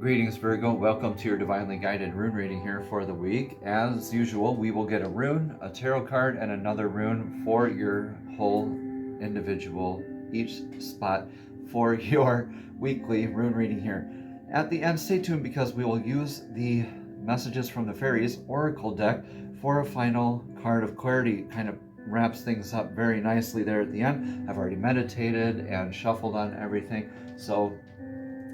Greetings, Virgo. Welcome to your divinely guided rune reading here for the week. As usual, we will get a rune, a tarot card, and another rune for your whole individual, each spot for your weekly rune reading here. At the end, stay tuned because we will use the messages from the fairies oracle deck for a final card of clarity. Kind of wraps things up very nicely there at the end. I've already meditated and shuffled on everything, so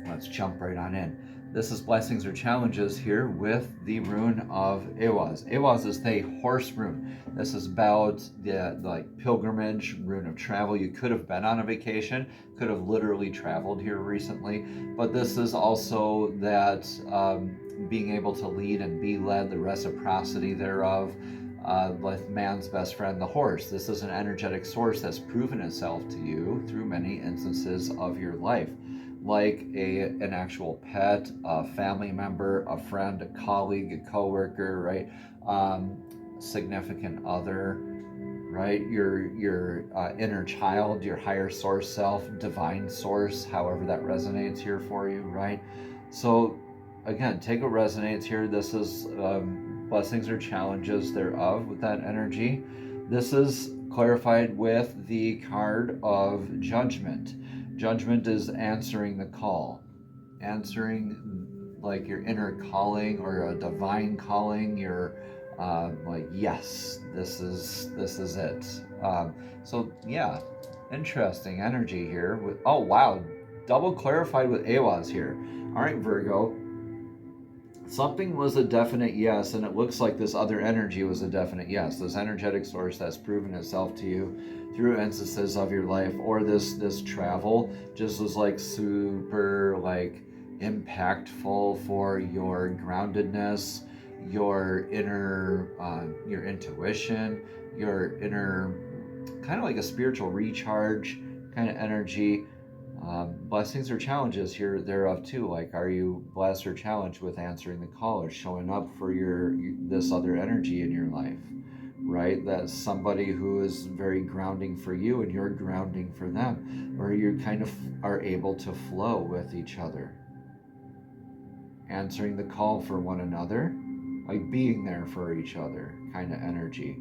let's jump right on in. This is Blessings or Challenges here with the rune of Aries. Aries is the horse rune. This is about the pilgrimage, rune of travel. You could have been on a vacation, could have literally traveled here recently, but this is also that being able to lead and be led, the reciprocity thereof, with man's best friend, the horse. This is an energetic source that's proven itself to you through many instances of your life, like an actual pet, a family member, a friend, a colleague, a coworker, right? Significant other, right? Your inner child, your higher source self, divine source, however that resonates here for you, right? So again, take what resonates here. This is Blessings or Challenges thereof with that energy. This is clarified with the card of Judgment. Judgment is answering the call, answering like your inner calling or a divine calling. You're like, yes, this is it. So yeah, interesting energy here. With oh wow, double clarified with Aries here. All right, Virgo. Something was a definite yes, and it looks like this other energy was a definite yes. This energetic source that's proven itself to you through instances of your life, or this travel just was like super like impactful for your groundedness, your inner, your intuition, your inner kind of like a spiritual recharge kind of energy. Blessings or challenges here thereof too. Like, are you blessed or challenged with answering the call or showing up for this other energy in your life, right? That's somebody who is very grounding for you and you're grounding for them, or you kind of are able to flow with each other, answering the call for one another, like being there for each other kind of energy.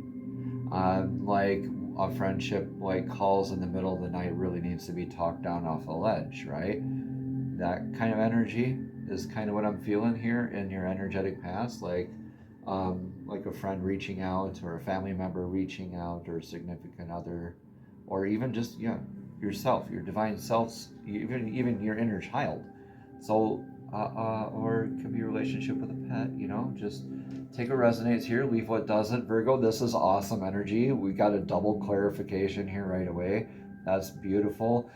Like a friendship like calls in the middle of the night really needs to be talked down off a ledge, right? That kind of energy is kind of what I'm feeling here in your energetic past, like a friend reaching out, or a family member reaching out, or a significant other, or even just yourself, your divine self, even your inner child. So or it could be a relationship with a pet, just take what resonates here, leave what doesn't. Virgo, this is awesome energy. We got a double clarification here right away. That's beautiful.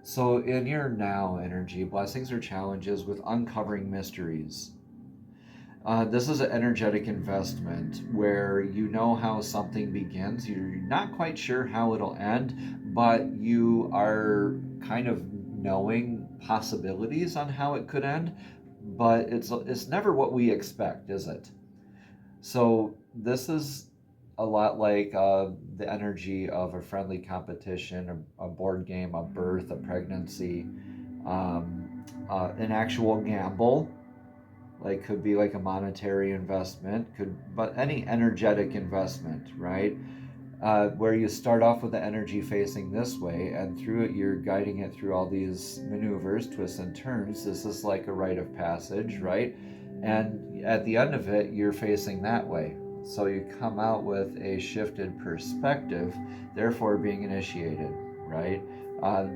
So in your now energy, blessings or challenges with uncovering mysteries. This is an energetic investment where you know how something begins. You're not quite sure how it'll end, but you are kind of knowing possibilities on how it could end, but it's never what we expect, is it? So this is a lot like the energy of a friendly competition, a board game, a birth, a pregnancy, an actual gamble. Like, could be like a monetary investment, but any energetic investment, right? Where you start off with the energy facing this way, and through it you're guiding it through all these maneuvers, twists and turns. This is like a rite of passage, right? And at the end of it, you're facing that way. So you come out with a shifted perspective, therefore being initiated, right?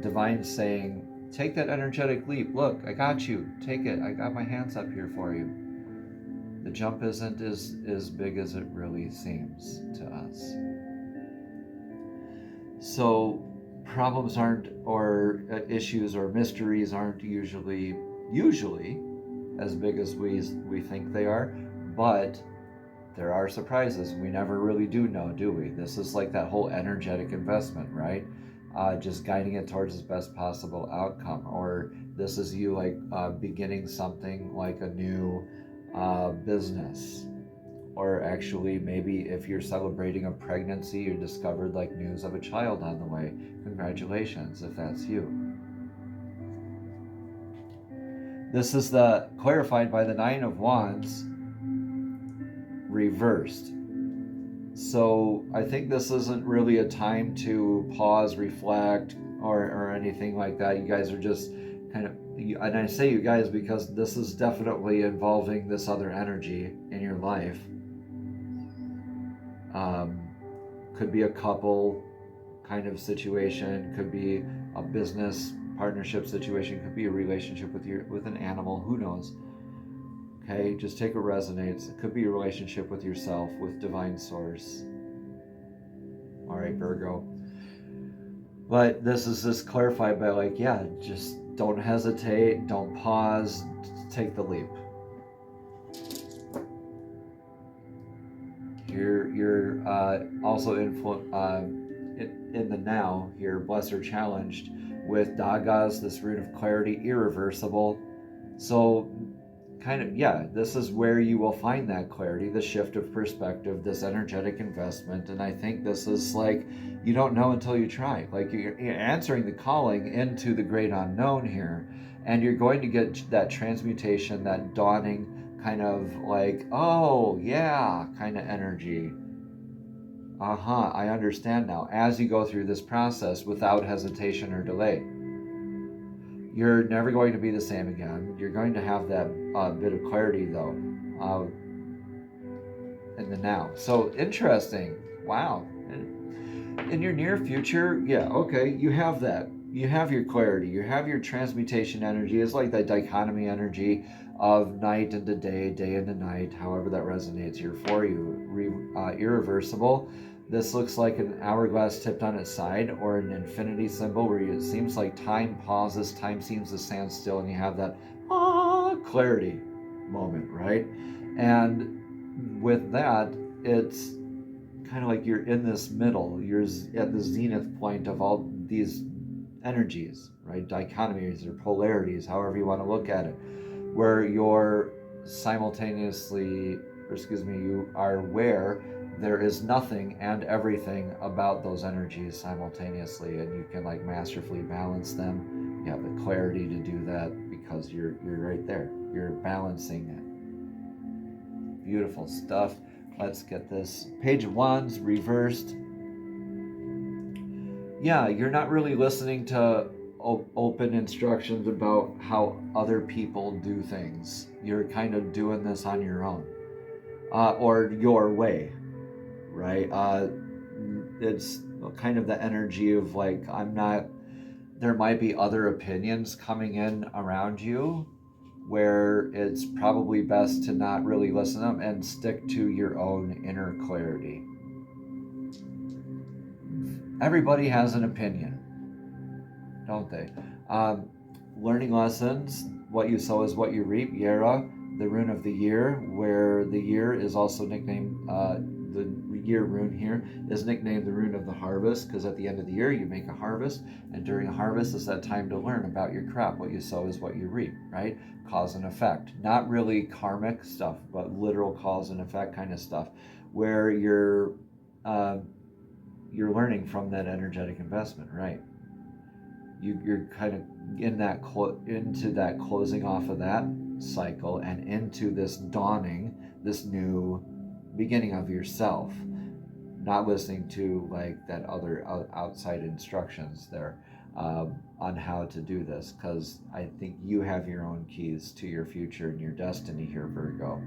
Divine saying, take that energetic leap. Look, I got you. Take it. I got my hands up here for you. The jump isn't as big as it really seems to us. So problems aren't, or issues or mysteries aren't usually as big as we think they are, but there are surprises. We never really do know, do we? This is like that whole energetic investment, right? Just guiding it towards its best possible outcome. Or this is you like beginning something like a new business. Or actually, maybe if you're celebrating a pregnancy, you discovered like news of a child on the way. Congratulations if that's you. This is the clarified by the Nine of Wands reversed. So I think this isn't really a time to pause, reflect, or anything like that. You guys are just kind of, and I say you guys because this is definitely involving this other energy in your life. Could be a couple kind of situation, could be a business partnership situation, could be a relationship with an animal, who knows. Okay, just take what resonates. It could be a relationship with yourself, with divine source. All right, Virgo. But this is just clarified by like, yeah, just don't hesitate, don't pause, take the leap. You're also in the now here, blessed or challenged, with Dagas, this rune of clarity, irreversible. So kind of, yeah, this is where you will find that clarity, the shift of perspective, this energetic investment. And I think this is like, you don't know until you try. Like you're answering the calling into the great unknown here, and you're going to get that transmutation, that dawning kind of like, oh yeah, kind of energy. I understand now. As you go through this process without hesitation or delay, you're never going to be the same again. You're going to have that bit of clarity, though, in the now. So interesting. Wow. In your near future, yeah, okay, you have that. You have your clarity. You have your transmutation energy. It's like that dichotomy energy of night into day, day into night, however that resonates here for you. Irreversible. This looks like an hourglass tipped on its side, or an infinity symbol where it seems like time pauses, time seems to stand still, and you have that clarity moment, right? And with that, it's kind of like you're in this middle, you're at the zenith point of all these energies, right? Dichotomies or polarities, however you want to look at it, where you're simultaneously, you are aware there is nothing and everything about those energies simultaneously, and you can like masterfully balance them. You have the clarity to do that because you're right there. You're balancing it. Beautiful stuff. Let's get this. Page of Wands reversed. Yeah, you're not really listening to open instructions about how other people do things. You're kind of doing this on your own, or your way, right? It's kind of the energy of like, there might be other opinions coming in around you, where it's probably best to not really listen to them and stick to your own inner clarity. Everybody has an opinion, don't they? Learning lessons, what you sow is what you reap. Yera, the rune of the year, where the year is also nicknamed, the year rune here is nicknamed the rune of the harvest, because at the end of the year you make a harvest, and during a harvest is that time to learn about your crop. What you sow is what you reap, right? Cause and effect. Not really karmic stuff, but literal cause and effect kind of stuff, where you're learning from that energetic investment, right? You're kind of in that into that closing off of that cycle and into this dawning, this new beginning of yourself, not listening to like that other outside instructions there on how to do this, because I think you have your own keys to your future and your destiny here, Virgo.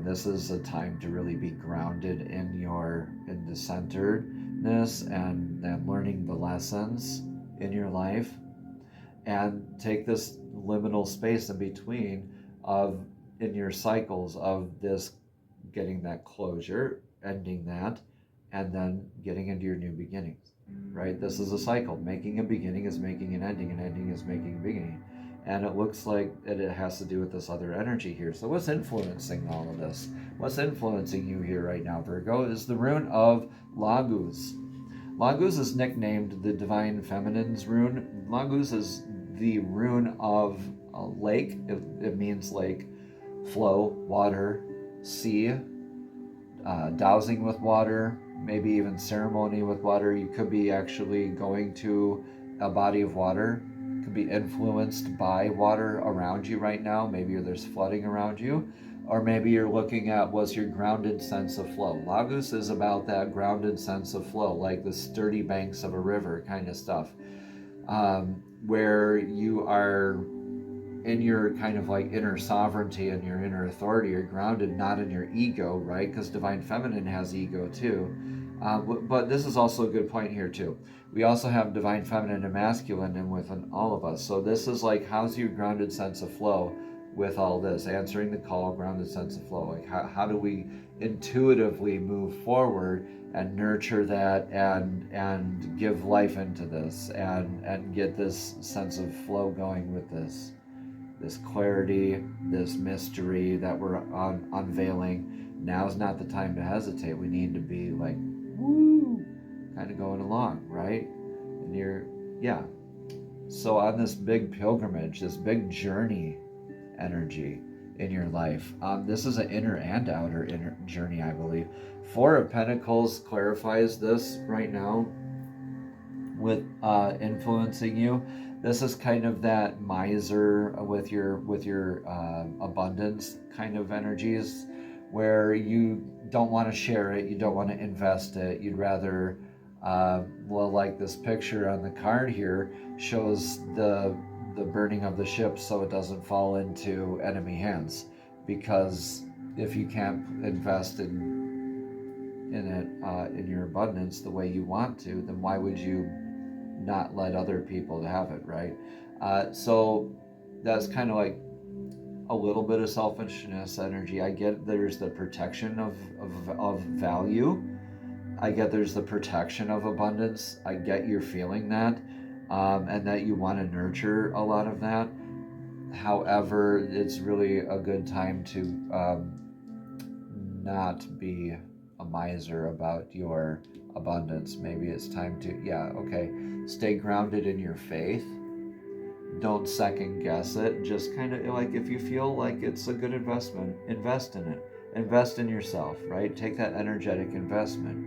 This is a time to really be grounded in the centeredness and learning the lessons in your life, and take this liminal space in between in your cycles of this, getting that closure, ending that, and then getting into your new beginnings, right? This is a cycle. Making a beginning is making an ending, and ending is making a beginning. And it looks like it has to do with this other energy here. So what's influencing all of this? What's influencing you here right now, Virgo, is the rune of Lagus. Lagus is nicknamed the Divine Feminine's rune. Lagus is the rune of a lake. It means lake, flow, water, sea, dowsing with water, maybe even ceremony with water. You could be actually going to a body of water could be influenced by water around you right now. Maybe there's flooding around you, or maybe you're looking at what's your grounded sense of flow. Lagos is about that grounded sense of flow, like the sturdy banks of a river kind of stuff, where you are in your kind of like inner sovereignty and your inner authority. You're grounded not in your ego, right? Because divine feminine has ego too. But this is also a good point here too. We also have divine feminine and masculine and within all of us. So this is like, how's your grounded sense of flow with all this? Answering the call, grounded sense of flow. Like how do we intuitively move forward and nurture that and give life into this and get this sense of flow going with this clarity, this mystery that we're unveiling. Now's not the time to hesitate. We need to be like, woo, kind of going along, right? And so on this big pilgrimage, this big journey energy in your life, this is an inner and outer journey, I believe. Four of Pentacles clarifies this right now with influencing you. This is kind of that miser with your abundance kind of energies, where you don't want to share it, you don't want to invest it, you'd rather, like this picture on the card here shows the burning of the ship so it doesn't fall into enemy hands. Because if you can't invest in it, in your abundance the way you want to, then why would you not let other people have it, right? So that's kind of like a little bit of selfishness energy. I get there's the protection of value. I get there's the protection of abundance. I get you're feeling that, and that you want to nurture a lot of that. However, it's really a good time to not be a miser about your abundance. Maybe it's time to, stay grounded in your faith. Don't second guess it. Just kind of like, if you feel like it's a good investment, invest in it. Invest in yourself, right? Take that energetic investment.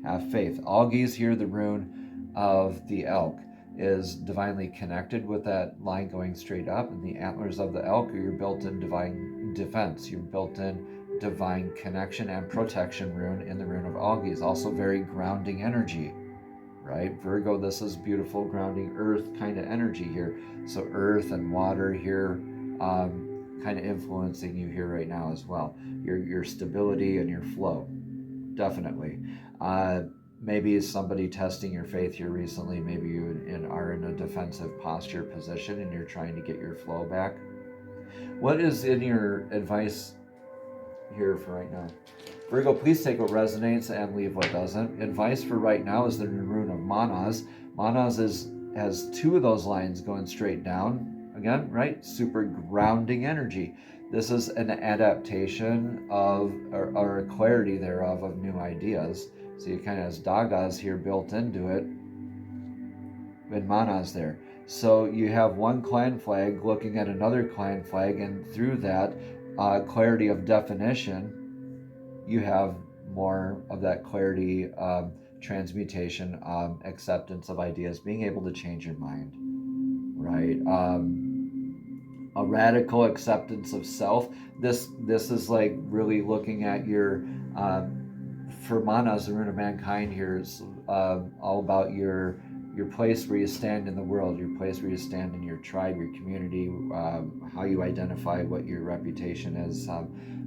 Have faith. Algi's here, the rune of the elk, is divinely connected with that line going straight up, and the antlers of the elk are your built-in divine defense, your built-in divine connection and protection rune in the rune of Algi. Is also very grounding energy, right? Virgo, this is beautiful grounding earth kind of energy here. So earth and water here, kind of influencing you here right now as well. Your stability and your flow, definitely. Maybe somebody testing your faith here recently. Maybe you are in a defensive posture position and you're trying to get your flow back. What is in your advice here for right now? Virgo, please take what resonates and leave what doesn't. Advice for right now is the rune of Manas. Manas has two of those lines going straight down. Again, right? Super grounding energy. This is an adaptation of, or a clarity thereof, of new ideas. So you kind of has dagas here built into it, and manas there. So you have one clan flag looking at another clan flag, and through that clarity of definition, you have more of that clarity, transmutation, acceptance of ideas, being able to change your mind, right? A radical acceptance of self. This is like really looking at your, for Manas, the rune of mankind here is all about your place where you stand in the world, your place where you stand in your tribe, your community, how you identify what your reputation is,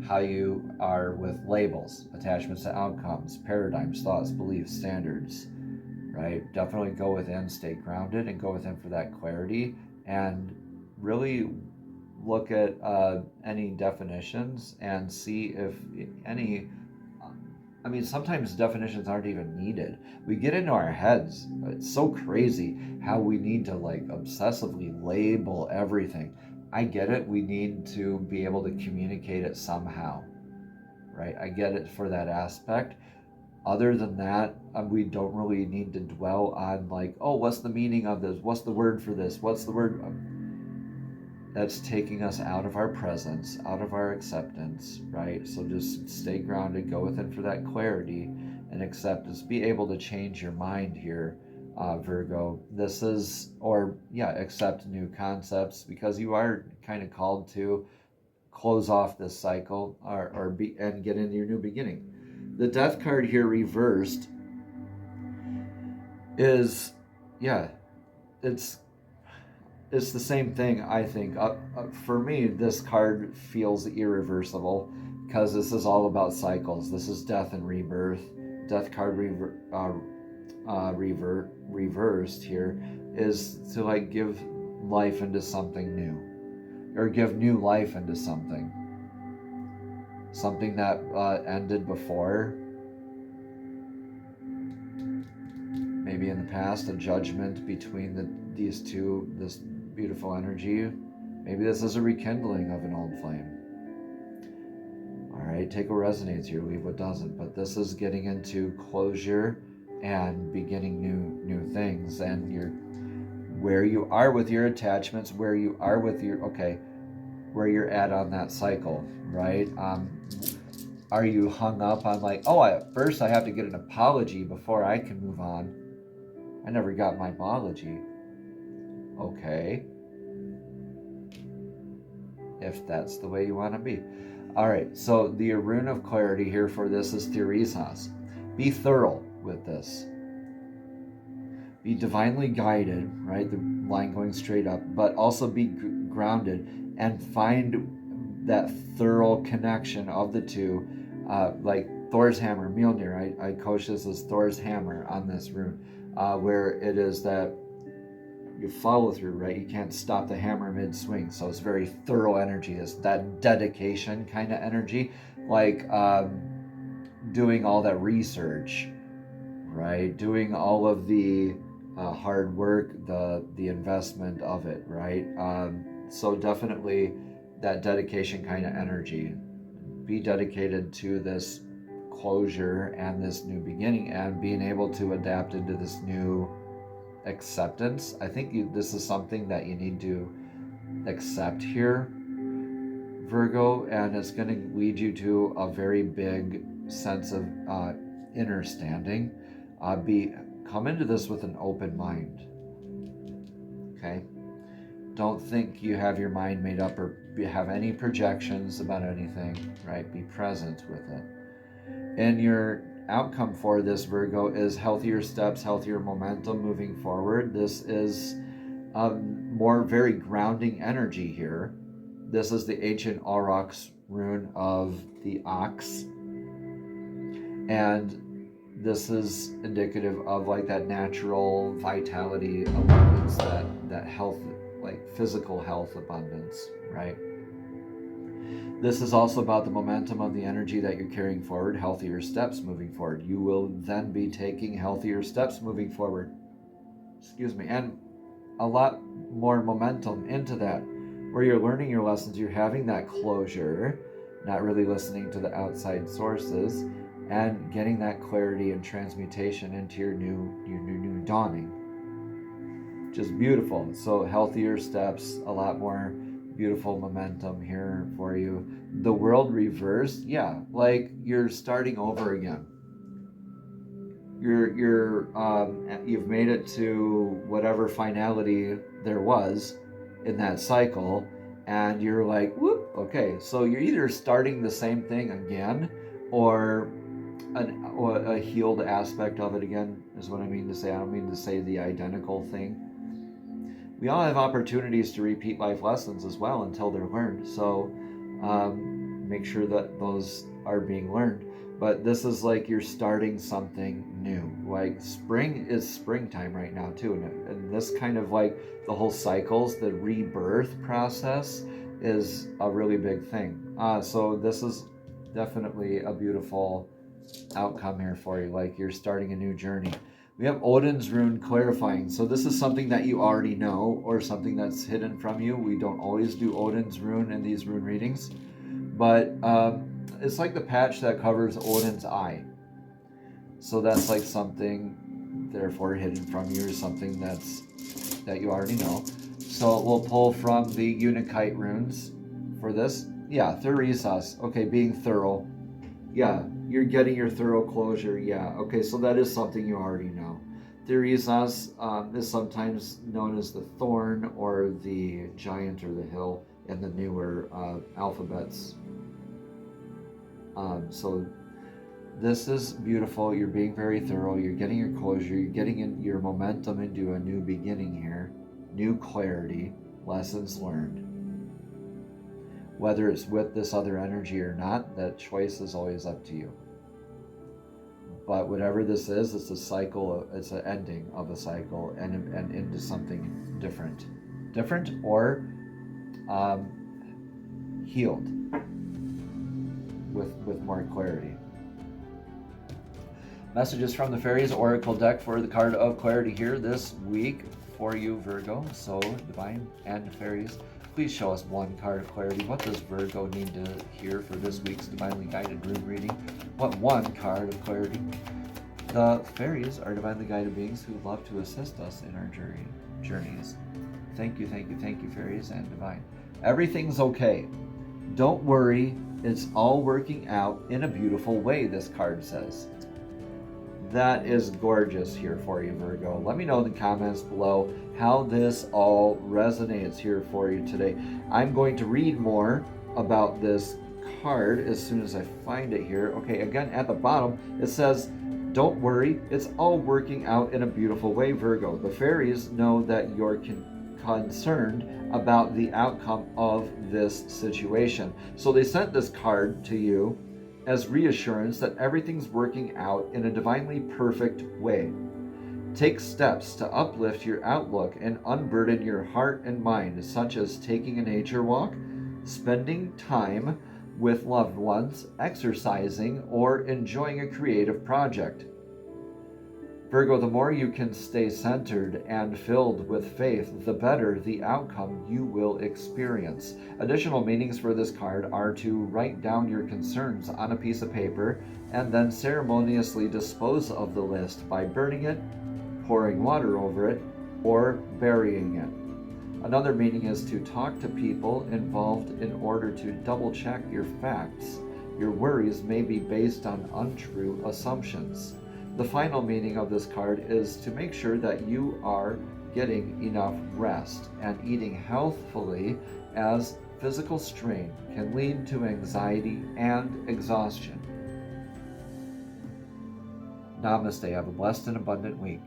how you are with labels, attachments to outcomes, paradigms, thoughts, beliefs, standards, right? Definitely go within, stay grounded, and go within for that clarity, and really look at any definitions and see if any, sometimes definitions aren't even needed. We get into our heads. It's so crazy how we need to like obsessively label everything. I get it. We need to be able to communicate it somehow, right? I get it for that aspect. Other than that, we don't really need to dwell on like, oh, what's the meaning of this? What's the word for this? What's the word? That's taking us out of our presence, out of our acceptance, right? So just stay grounded, go within for that clarity and acceptance. Be able to change your mind here Virgo. This is, or yeah, accept new concepts, because you are kind of called to close off this cycle and get into your new beginning. The Death card here reversed is, yeah, it's the same thing, I think. For me, this card feels irreversible, because this is all about cycles. This is death and rebirth. Death card reversed here is to like give life into something new, or give new life into something that ended before, maybe in the past, a judgment between these two, this beautiful energy. Maybe this is a rekindling of an old flame. All right, take what resonates here, leave what doesn't. But this is getting into closure and beginning new things, and where you are with your attachments, where you are with your, where you're at on that cycle, right? Are you hung up on like, first I have to get an apology before I can move on? I never got my apology. Okay. If that's the way you want to be. All right, so the rune of clarity here for this is theorisas. Be thorough with this. Be divinely guided, right? The line going straight up, but also be grounded and find that thorough connection of the two, like Thor's hammer, Mjolnir. I coach this as Thor's hammer on this rune, where it is that you follow through, right? You can't stop the hammer mid-swing. So it's very thorough energy. It's that dedication kind of energy, like doing all that research, right? Doing all of the hard work, the investment of it, right? So definitely that dedication kind of energy. Be dedicated to this closure and this new beginning, and being able to adapt into this new acceptance. I think this is something that you need to accept here, Virgo, and it's going to lead you to a very big sense of inner standing. Come into this with an open mind. Okay? Don't think you have your mind made up or have any projections about anything, right? Be present with it. And your outcome for this, Virgo, is healthier steps, healthier momentum moving forward. This is more very grounding energy here. This is the ancient aurochs rune of the ox, and this is indicative of like that natural vitality, abundance, that health, like physical health abundance, right? This is also about the momentum of the energy that you're carrying forward, healthier steps moving forward. You will then be taking healthier steps moving forward. And a lot more momentum into that, where you're learning your lessons, you're having that closure, not really listening to the outside sources, and getting that clarity and transmutation into your new dawning. Just beautiful. So healthier steps, a lot more beautiful momentum here for you. The world reversed, yeah, like you're starting over again. You've made it to whatever finality there was in that cycle, and you're like, whoop, okay. So you're either starting the same thing again, or a healed aspect of it again, is what I mean to say. I don't mean to say the identical thing. We all have opportunities to repeat life lessons as well until they're learned. So make sure that those are being learned. But this is like you're starting something new. Like spring is springtime right now too. And this kind of like the whole cycles, the rebirth process is a really big thing. So this is definitely a beautiful outcome here for you. Like you're starting a new journey. We have Odin's rune clarifying. So this is something that you already know, or something that's hidden from you. We don't always do Odin's rune in these rune readings, but it's like the patch that covers Odin's eye. So that's like something therefore hidden from you, or something that you already know. So we'll pull from the Unikite runes for this. Yeah, Therisas. Okay, being thorough. Yeah, you're getting your thorough closure. Yeah, okay, so that is something you already know. Theresis is sometimes known as the thorn or the giant or the hill in the newer alphabets. So this is beautiful. You're being very thorough. You're getting your closure. You're getting in your momentum into a new beginning here, new clarity, lessons learned. Whether it's with this other energy or not, that choice is always up to you. But whatever this is, it's a cycle, it's an ending of a cycle and into something different. Different or healed with more clarity. Messages from the Fairies Oracle deck for the card of clarity here this week for you, Virgo. So, Divine and Fairies, please show us one card of clarity. What does Virgo need to hear for this week's Divinely Guided Rune reading? What one card of clarity? The Fairies are divinely guided beings who love to assist us in our journeys. Thank you, thank you, thank you, Fairies and Divine. Everything's okay. Don't worry. It's all working out in a beautiful way, this card says. That is gorgeous here for you, Virgo. Let me know in the comments below how this all resonates here for you today. I'm going to read more about this card as soon as I find it here. Okay, again, at the bottom, it says, don't worry, it's all working out in a beautiful way, Virgo. The fairies know that you're concerned about the outcome of this situation. So they sent this card to you as reassurance that everything's working out in a divinely perfect way. Take steps to uplift your outlook and unburden your heart and mind, such as taking a nature walk, spending time with loved ones, exercising, or enjoying a creative project. Virgo, the more you can stay centered and filled with faith, the better the outcome you will experience. Additional meanings for this card are to write down your concerns on a piece of paper and then ceremoniously dispose of the list by burning it, pouring water over it, or burying it. Another meaning is to talk to people involved in order to double-check your facts. Your worries may be based on untrue assumptions. The final meaning of this card is to make sure that you are getting enough rest and eating healthfully, as physical strain can lead to anxiety and exhaustion. Namaste. Have a blessed and abundant week.